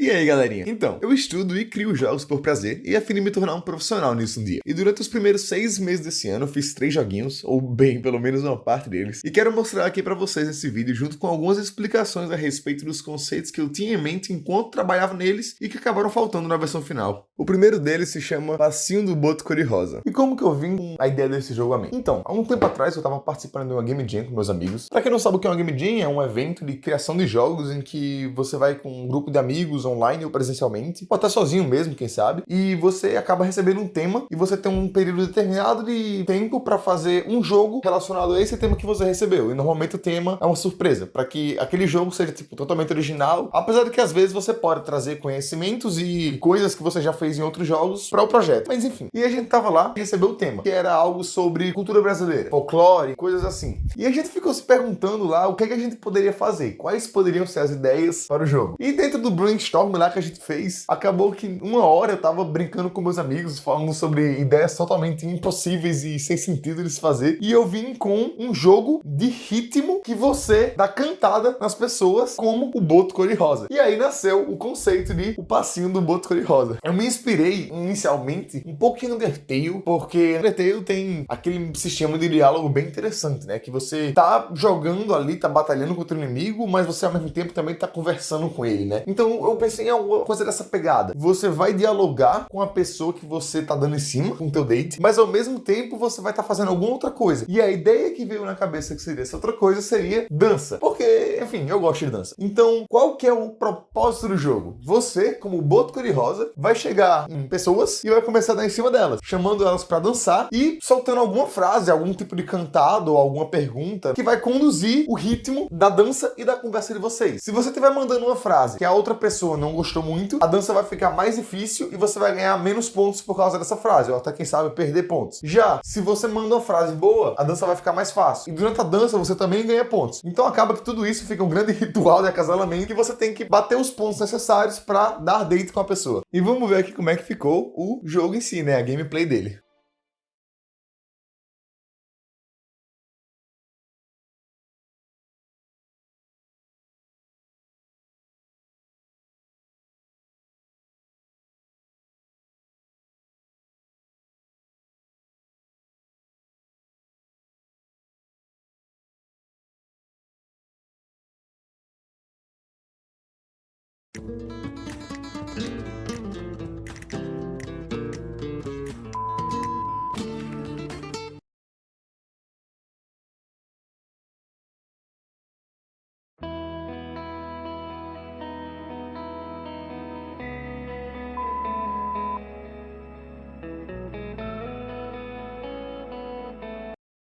E aí, galerinha? Então, eu estudo e crio jogos por prazer e afirmo me tornar um profissional nisso um dia. E durante os primeiros 6 meses desse ano eu fiz 3 joguinhos, ou bem, pelo menos uma parte deles, e quero mostrar aqui pra vocês nesse vídeo junto com algumas explicações a respeito dos conceitos que eu tinha em mente enquanto trabalhava neles e que acabaram faltando na versão final. O primeiro deles se chama Passinho do Boto Cor-de-Rosa. E como que eu vim com a ideia desse jogo a mim? Então, há um tempo atrás eu tava participando de uma Game Jam com meus amigos. Pra quem não sabe o que é uma Game Jam, é um evento de criação de jogos em que você vai com um grupo de amigos online ou presencialmente, ou até sozinho mesmo, quem sabe, e você acaba recebendo um tema e você tem um período determinado de tempo pra fazer um jogo relacionado a esse tema que você recebeu. E normalmente o tema é uma surpresa, pra que aquele jogo seja tipo totalmente original, apesar de que às vezes você pode trazer conhecimentos e coisas que você já fez em outros jogos para o projeto. Mas enfim, e a gente tava lá e recebeu o tema, que era algo sobre cultura brasileira, folclore, coisas assim. E a gente ficou se perguntando lá o que é que a gente poderia fazer, quais poderiam ser as ideias para o jogo. E dentro do brainstorm lá que a gente fez, acabou que uma hora eu tava brincando com meus amigos, falando sobre ideias totalmente impossíveis e sem sentido de se fazer, e eu vim com um jogo de ritmo que você dá cantada nas pessoas como o Boto Cor-de-Rosa. E aí nasceu o conceito de o passinho do Boto Cor-de-Rosa. Eu me inspirei inicialmente um pouquinho no Undertale, porque Undertale tem aquele sistema de diálogo bem interessante, né? Que você tá jogando ali, tá batalhando contra o inimigo, mas você ao mesmo tempo também tá conversando com ele, né? Então eu pensei em alguma coisa dessa pegada. Você vai dialogar com a pessoa que você tá dando em cima, com o teu date, mas ao mesmo tempo você vai estar fazendo alguma outra coisa. E a ideia que veio na cabeça que seria essa outra coisa seria dança. Porque, enfim, eu gosto de dança. Então, qual que é o propósito do jogo? Você, como o Boto Cor-de-Rosa, vai chegar em pessoas e vai começar a dar em cima delas, chamando elas pra dançar e soltando alguma frase, algum tipo de cantado ou alguma pergunta que vai conduzir o ritmo da dança e da conversa de vocês. Se você estiver mandando uma frase que a outra pessoa não gostou muito, a dança vai ficar mais difícil e você vai ganhar menos pontos por causa dessa frase, ou até quem sabe perder pontos. Já, se você manda uma frase boa, a dança vai ficar mais fácil. E durante a dança você também ganha pontos. Então acaba que tudo isso fica um grande ritual de acasalamento que você tem que bater os pontos necessários pra dar date com a pessoa. E vamos ver aqui como é que ficou o jogo em si, né? A gameplay dele.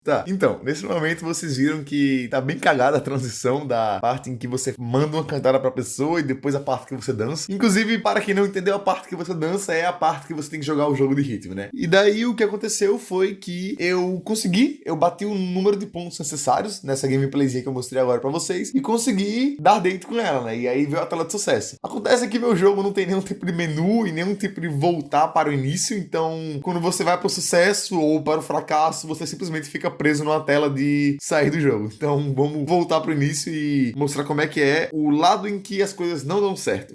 Tá, então, nesse momento vocês viram que tá bem cagada a transição da parte em que você manda uma cantada pra pessoa e depois a parte que você dança. Inclusive, para quem não entendeu, a parte que você dança é a parte que você tem que jogar o jogo de ritmo, né? E daí o que aconteceu foi que eu bati o número de pontos necessários nessa gameplayzinha que eu mostrei agora pra vocês e consegui dar date com ela, né? E aí veio a tela de sucesso. Acontece que meu jogo não tem nenhum tipo de menu e nenhum tipo de voltar para o início, então quando você vai pro sucesso ou para o fracasso, você simplesmente fica preso numa tela de sair do jogo. Então vamos voltar pro início e mostrar como é que é o lado em que as coisas não dão certo.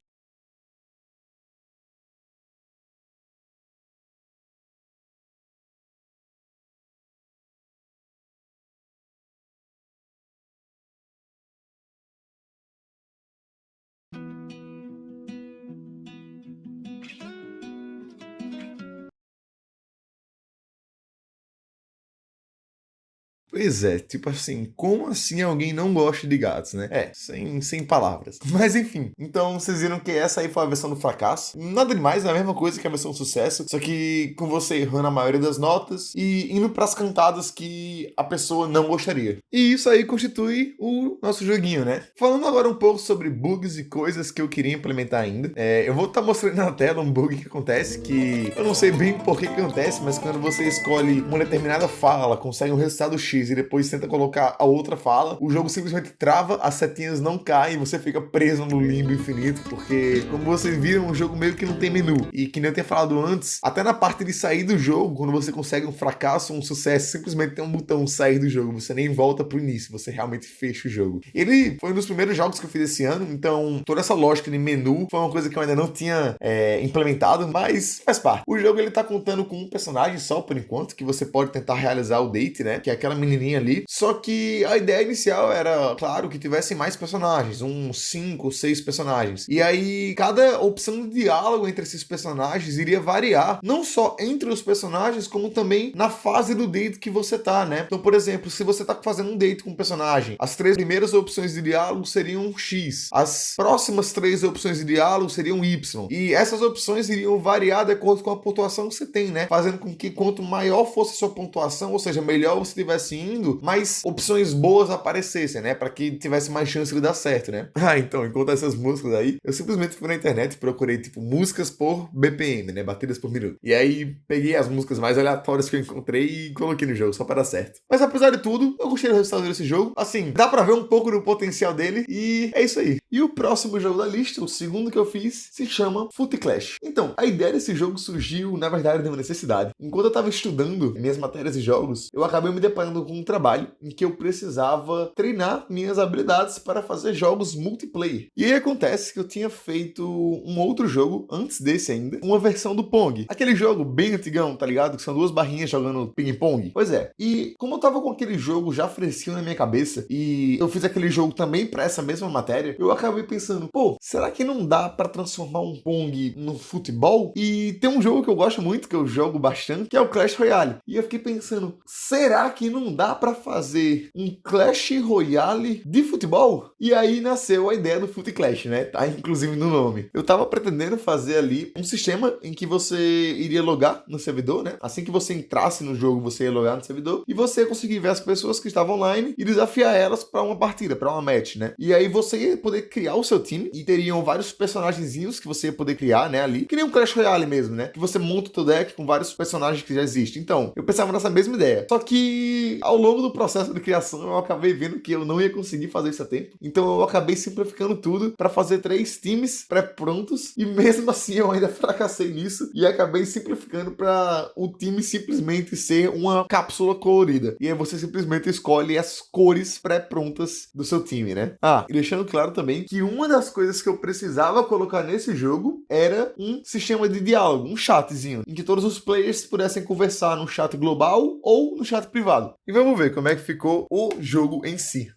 Pois é, tipo assim, como assim alguém não gosta de gatos, né? É, sem palavras. Mas enfim, então vocês viram que essa aí foi a versão do fracasso. Nada demais, é a mesma coisa que a versão do sucesso, só que com você errando a maioria das notas e indo pras cantadas que a pessoa não gostaria. E isso aí constitui o nosso joguinho, né? Falando agora um pouco sobre bugs e coisas que eu queria implementar ainda, eu vou estar mostrando na tela um bug que acontece que eu não sei bem por que acontece, mas quando você escolhe uma determinada fala, consegue um resultado X personagens e depois tenta colocar a outra fala, o jogo simplesmente trava, as setinhas não caem e você fica preso no limbo infinito, porque, como vocês viram, um jogo meio que não tem menu. E que nem eu tinha falado antes, até na parte de sair do jogo, quando você consegue um fracasso ou um sucesso, simplesmente tem um botão sair do jogo, você nem volta pro início, você realmente fecha o jogo. Ele foi um dos primeiros jogos que eu fiz esse ano, então toda essa lógica de menu foi uma coisa que eu ainda não tinha implementado, mas faz parte. O jogo ele tá contando com um personagem só por enquanto, que você pode tentar realizar o date, né? Que é aquela menininha ali. Só que a ideia inicial era, claro, que tivessem mais personagens, uns 5 ou 6 personagens. E aí, cada opção de diálogo entre esses personagens iria variar, não só entre os personagens, como também na fase do date que você tá, né? Então, por exemplo, se você tá fazendo um date com um personagem, as 3 primeiras opções de diálogo seriam X, as próximas 3 opções de diálogo seriam Y. E essas opções iriam variar de acordo com a pontuação que você tem, né? Fazendo com que quanto maior fosse a sua pontuação, ou seja, melhor você estivesse indo, mais opções boas aparecessem, né? Para que tivesse mais chance de dar certo, né? Ah, então, enquanto essas músicas aí, eu simplesmente fui na internet e procurei, tipo, músicas por BPM, né? Batidas por minuto. E aí, peguei as músicas mais aleatórias que eu encontrei e coloquei no jogo, só para dar certo. Mas apesar de tudo, eu gostei do resultado desse jogo. Assim, dá pra ver um pouco do potencial dele e é isso aí. E o próximo jogo da lista, o segundo que eu fiz, se chama Foot Clash. Então, a ideia desse jogo surgiu, na verdade, de uma necessidade. Enquanto eu tava estudando minhas matérias e jogos, eu acabei me deparando com um trabalho em que eu precisava treinar minhas habilidades para fazer jogos multiplayer. E aí acontece que eu tinha feito um outro jogo, antes desse ainda, uma versão do Pong. Aquele jogo bem antigão, tá ligado? Que são 2 barrinhas jogando ping-pong. Pois é. E como eu tava com aquele jogo já fresquinho na minha cabeça, e eu fiz aquele jogo também para essa mesma matéria, eu acabei pensando, pô, será que não dá para transformar um Pong no futebol? E tem um jogo que eu gosto muito, que eu jogo bastante, que é o Clash Royale. E eu fiquei pensando, será que não dá para fazer um Clash Royale de futebol? E aí nasceu a ideia do Foot Clash, né? Tá inclusive no nome. Eu tava pretendendo fazer ali um sistema em que você iria logar no servidor, né? Assim que você entrasse no jogo, você ia logar no servidor e você ia conseguir ver as pessoas que estavam online e desafiar elas para uma partida, para uma match, né? E aí você ia poder criar o seu time e teriam vários personagenzinhos que você ia poder criar, né, ali, que nem um Clash Royale mesmo, né? Que você monta o teu deck com vários personagens que já existem. Então, eu pensava nessa mesma ideia. Só que ao longo do processo de criação, eu acabei vendo que eu não ia conseguir fazer isso a tempo. Então, eu acabei simplificando tudo para fazer 3 times pré-prontos e mesmo assim eu ainda fracassei nisso e acabei simplificando para o time simplesmente ser uma cápsula colorida. E aí você simplesmente escolhe as cores pré-prontas do seu time, né? Ah, e deixando claro também que uma das coisas que eu precisava colocar nesse jogo era um sistema de diálogo, um chatzinho, em que todos os players pudessem conversar no chat global ou no chat privado. E vamos ver como é que ficou o jogo em si.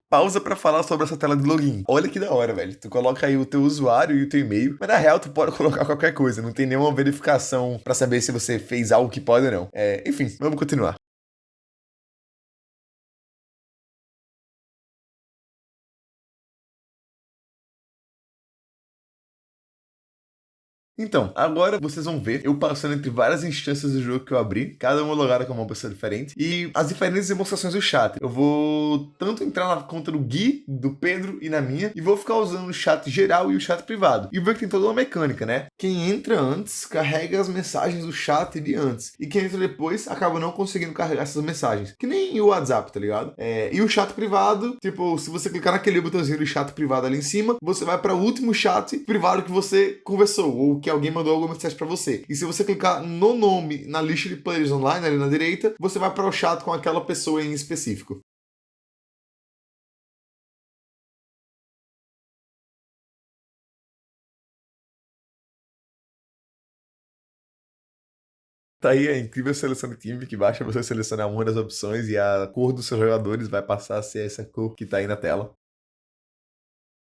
Pausa pra falar sobre essa tela de login. Olha que da hora, velho. Tu coloca aí o teu usuário e o teu e-mail, mas na real tu pode colocar qualquer coisa. Não tem nenhuma verificação pra saber se você fez algo que pode ou não. Enfim, vamos continuar. Então, agora vocês vão ver eu passando entre várias instâncias do jogo que eu abri, cada uma logada com uma pessoa diferente, e as diferentes demonstrações do chat. Eu vou tanto entrar na conta do Gui, do Pedro e na minha, e vou ficar usando o chat geral e o chat privado. E ver que tem toda uma mecânica, né? Quem entra antes carrega as mensagens do chat de antes, e quem entra depois acaba não conseguindo carregar essas mensagens. Que nem o WhatsApp, tá ligado? E o chat privado, tipo, se você clicar naquele botãozinho do chat privado ali em cima, você vai para o último chat privado que você conversou, ou que alguém mandou alguma mensagem para você. E se você clicar no nome na lista de players online ali na direita, você vai para o chat com aquela pessoa em específico. Tá aí a incrível seleção de time que basta você selecionar uma das opções e a cor dos seus jogadores vai passar a ser essa cor que tá aí na tela.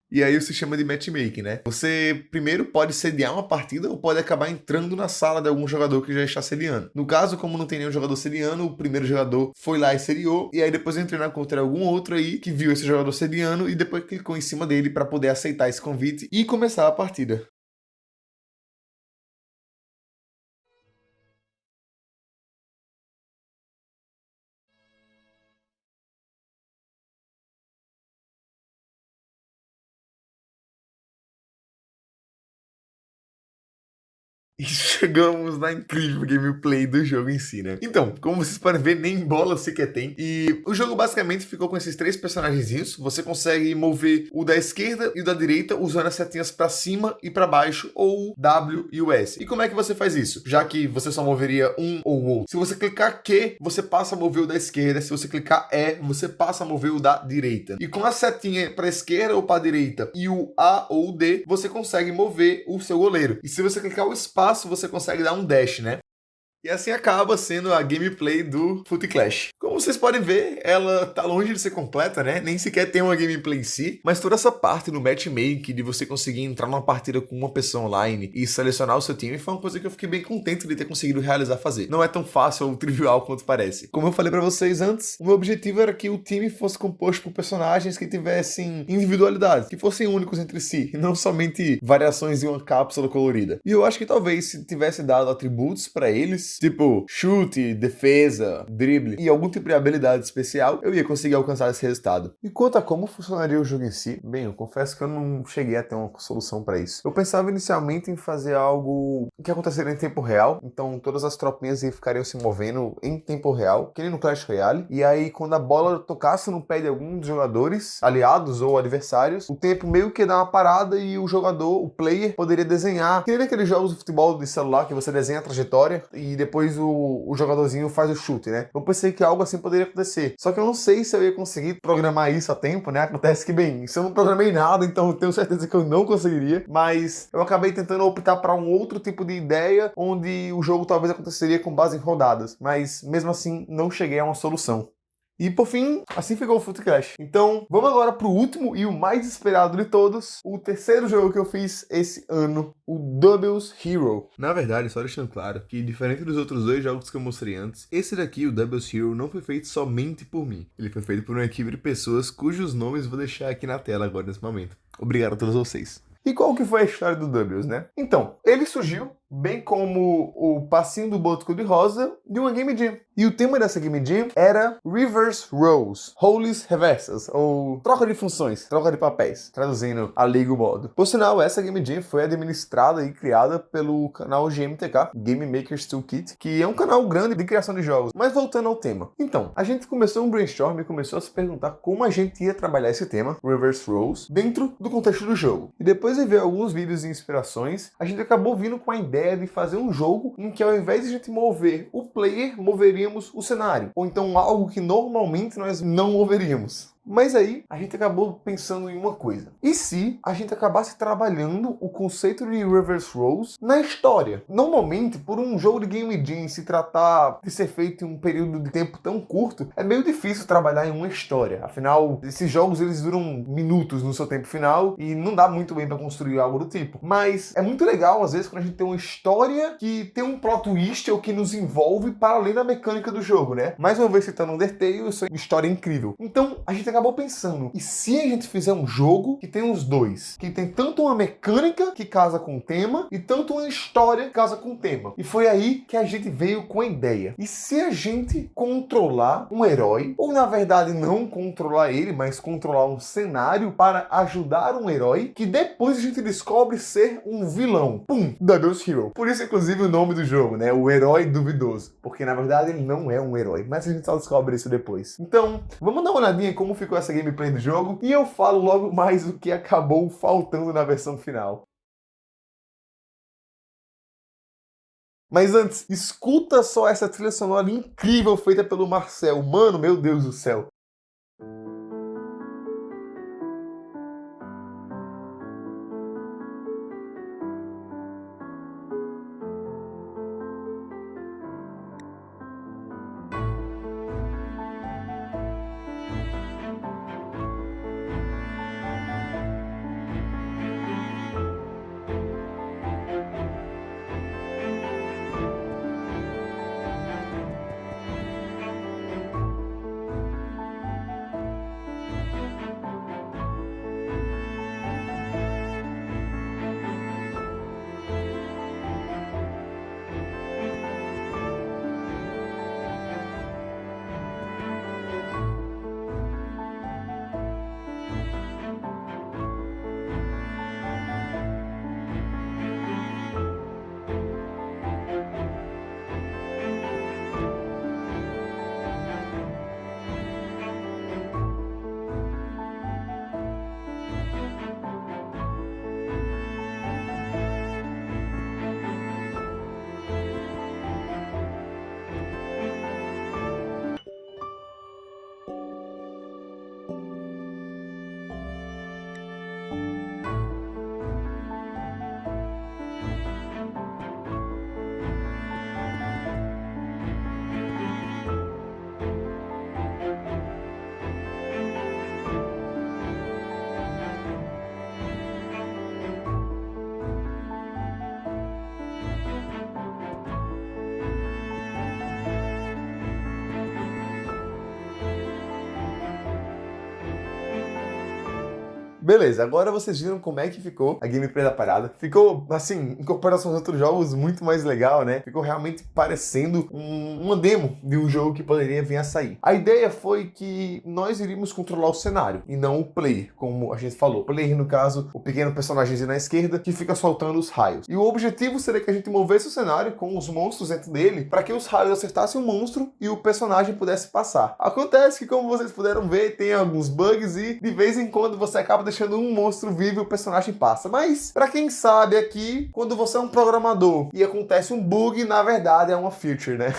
E aí o sistema de matchmaking, né? Você primeiro pode sediar uma partida ou pode acabar entrando na sala de algum jogador que já está sediando. No caso, como não tem nenhum jogador sediando, o primeiro jogador foi lá e sediou, e aí depois eu entrei na contra algum outro aí que viu esse jogador sediando e depois clicou em cima dele para poder aceitar esse convite e começar a partida. E chegamos na incrível gameplay do jogo em si, né? Então, como vocês podem ver, nem bola sequer tem. E o jogo basicamente ficou com esses 3 personagenzinhos. Você consegue mover o da esquerda e o da direita usando as setinhas pra cima e pra baixo, ou W e o S. E como é que você faz isso? Já que você só moveria um ou outro. Se você clicar Q, você passa a mover o da esquerda. Se você clicar E, você passa a mover o da direita. E com a setinha pra esquerda ou pra direita e o A ou o D, você consegue mover o seu goleiro. E se você clicar o espaço, você consegue dar um dash, né? E assim acaba sendo a gameplay do Foot Clash. Como vocês podem ver, ela tá longe de ser completa, né? Nem sequer tem uma gameplay em si, mas toda essa parte no matchmaking, de você conseguir entrar numa partida com uma pessoa online e selecionar o seu time, foi uma coisa que eu fiquei bem contente de ter conseguido realizar fazer. Não é tão fácil ou trivial quanto parece. Como eu falei pra vocês antes, o meu objetivo era que o time fosse composto por personagens que tivessem individualidade, que fossem únicos entre si, e não somente variações em uma cápsula colorida. E eu acho que talvez se tivesse dado atributos pra eles, tipo chute, defesa, drible e algum tipo de habilidade especial, eu ia conseguir alcançar esse resultado. E quanto a como funcionaria o jogo em si, bem, eu confesso que eu não cheguei a ter uma solução para isso. Eu pensava inicialmente em fazer algo que aconteceria em tempo real, então todas as tropinhas ficariam se movendo em tempo real, que nem no Clash Royale, e aí quando a bola tocasse no pé de algum dos jogadores, aliados ou adversários, o tempo meio que dá uma parada e o jogador, o player, poderia desenhar, que nem aqueles jogos de futebol de celular que você desenha a trajetória e depois o jogadorzinho faz o chute, né? Eu pensei que algo assim poderia acontecer. Só que eu não sei se eu ia conseguir programar isso a tempo, né? Acontece que, bem, se eu não programei nada, então eu tenho certeza que eu não conseguiria. Mas eu acabei tentando optar para um outro tipo de ideia, onde o jogo talvez aconteceria com base em rodadas. Mas, mesmo assim, não cheguei a uma solução. E por fim, assim ficou o Foot Clash. Então, vamos agora pro último e o mais esperado de todos, o terceiro jogo que eu fiz esse ano, o Doubles Hero. Na verdade, só deixando claro que, diferente dos outros 2 jogos que eu mostrei antes, esse daqui, o Doubles Hero, não foi feito somente por mim. Ele foi feito por uma equipe de pessoas cujos nomes vou deixar aqui na tela agora nesse momento. Obrigado a todos vocês. E qual que foi a história do Doubles, né? Então, ele surgiu, bem como o passinho do Boto Cor-de-Rosa, de uma Game Jam. E o tema dessa Game Jam era Reverse Roles, Roles Reversas, ou troca de funções, troca de papéis, traduzindo a leigo modo. Por sinal, essa Game Jam foi administrada e criada pelo canal GMTK, Game Makers Toolkit, que é um canal grande de criação de jogos. Mas voltando ao tema. Então, a gente começou um brainstorm e começou a se perguntar como a gente ia trabalhar esse tema, Reverse Roles, dentro do contexto do jogo. E depois de ver alguns vídeos e inspirações, a gente acabou vindo com a ideia de fazer um jogo em que, ao invés de a gente mover o player, moveríamos o cenário. Ou então algo que normalmente nós não moveríamos. Mas aí, a gente acabou pensando em uma coisa. E se a gente acabasse trabalhando o conceito de Reverse Roles na história? Normalmente, por um jogo de Game Jam se tratar de ser feito em um período de tempo tão curto, é meio difícil trabalhar em uma história. Afinal, esses jogos eles duram minutos no seu tempo final e não dá muito bem para construir algo do tipo. Mas é muito legal, às vezes, quando a gente tem uma história que tem um plot twist ou que nos envolve para além da mecânica do jogo, né? Mais uma vez citando Undertale, isso é uma história incrível. Então, a gente acabou pensando, e se a gente fizer um jogo que tem os dois? Que tem tanto uma mecânica que casa com o tema, e tanto uma história que casa com o tema. E foi aí que a gente veio com a ideia. E se a gente controlar um herói, ou na verdade não controlar ele, mas controlar um cenário para ajudar um herói, que depois a gente descobre ser um vilão. Pum! Doubles Hero. Por isso, inclusive, o nome do jogo, né? O herói duvidoso. Porque, na verdade, ele não é um herói. Mas a gente só descobre isso depois. Então, vamos dar uma olhadinha em como ficou essa gameplay do jogo. E eu falo logo mais o que acabou faltando na versão final. Mas antes, escuta só essa trilha sonora incrível feita pelo Marcel. Mano, meu Deus do céu. Beleza, agora vocês viram como é que ficou a gameplay da parada. Ficou, assim, em comparação aos outros jogos, muito mais legal, né? Ficou realmente parecendo uma demo de um jogo que poderia vir a sair. A ideia foi que nós iríamos controlar o cenário e não o player, como a gente falou. O player, no caso, o pequeno personagemzinho na esquerda que fica soltando os raios. E o objetivo seria que a gente movesse o cenário com os monstros dentro dele para que os raios acertassem o monstro e o personagem pudesse passar. Acontece que, como vocês puderam ver, tem alguns bugs e de vez em quando você acaba deixando um monstro vivo e o personagem passa. Mas, para quem sabe aqui, quando você é um programador e acontece um bug, na verdade é uma feature, né?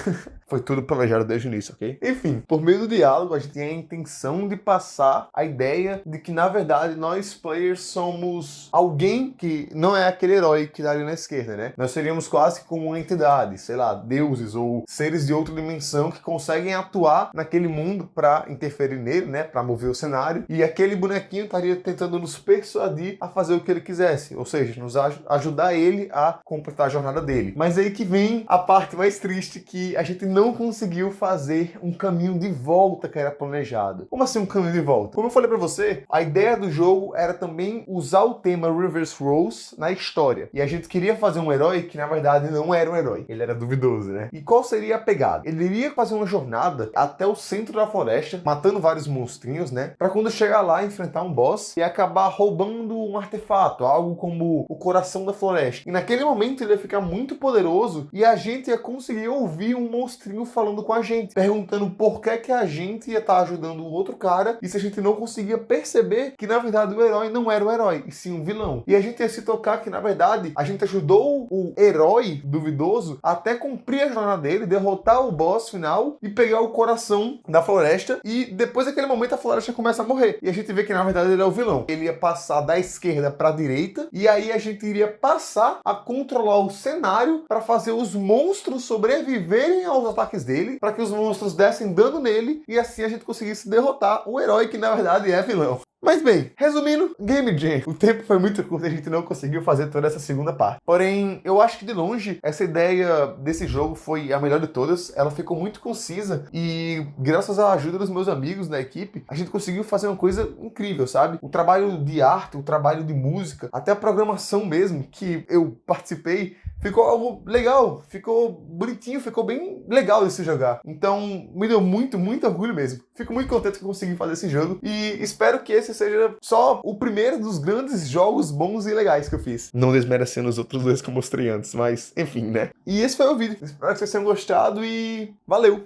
Foi tudo planejado desde o início, ok? Enfim, por meio do diálogo, a gente tem a intenção de passar a ideia de que, na verdade, nós players somos alguém que não é aquele herói que tá ali na esquerda, né? Nós seríamos quase como uma entidade, sei lá, deuses ou seres de outra dimensão que conseguem atuar naquele mundo para interferir nele, né? Para mover o cenário. E aquele bonequinho estaria tentando nos persuadir a fazer o que ele quisesse, ou seja, nos ajudar ele a completar a jornada dele. Mas aí que vem a parte mais triste, que a gente não conseguiu fazer um caminho de volta que era planejado. Como assim um caminho de volta? Como eu falei pra você, a ideia do jogo era também usar o tema Reverse Roles na história. E a gente queria fazer um herói que, na verdade, não era um herói. Ele era duvidoso, né? E qual seria a pegada? Ele iria fazer uma jornada até o centro da floresta, matando vários monstrinhos, né? Pra quando chegar lá, enfrentar um boss e acabar roubando um artefato, algo como o coração da floresta. E naquele momento ele ia ficar muito poderoso e a gente ia conseguir ouvir um monstrinho falando com a gente, perguntando por que a gente ia estar ajudando o outro cara e se a gente não conseguia perceber que, na verdade, o herói não era o herói, e sim um vilão. E a gente ia se tocar que, na verdade, a gente ajudou o herói duvidoso até cumprir a jornada dele, derrotar o boss final e pegar o coração da floresta, e depois daquele momento a floresta começa a morrer. E a gente vê que, na verdade, ele é o vilão. Ele ia passar da esquerda para a direita e aí a gente iria passar a controlar o cenário para fazer os monstros sobreviverem aos ataques dele, para que os monstros dessem dano nele e assim a gente conseguisse derrotar o herói que, na verdade, é vilão. Mas bem, resumindo, Game Jam. O tempo foi muito curto e a gente não conseguiu fazer toda essa segunda parte. Porém, eu acho que de longe, essa ideia desse jogo foi a melhor de todas. Ela ficou muito concisa e, graças à ajuda dos meus amigos da equipe, a gente conseguiu fazer uma coisa incrível, sabe? O trabalho de arte, o trabalho de música, até a programação mesmo, que eu participei, ficou algo legal, ficou bonitinho, ficou bem legal de se jogar. Então, me deu muito orgulho mesmo. Fico muito contente que eu consegui fazer esse jogo e espero que esse seja só o primeiro dos grandes jogos bons e legais que eu fiz. Não desmerecendo os outros dois que eu mostrei antes, mas enfim, né? E esse foi o vídeo. Espero que vocês tenham gostado e valeu!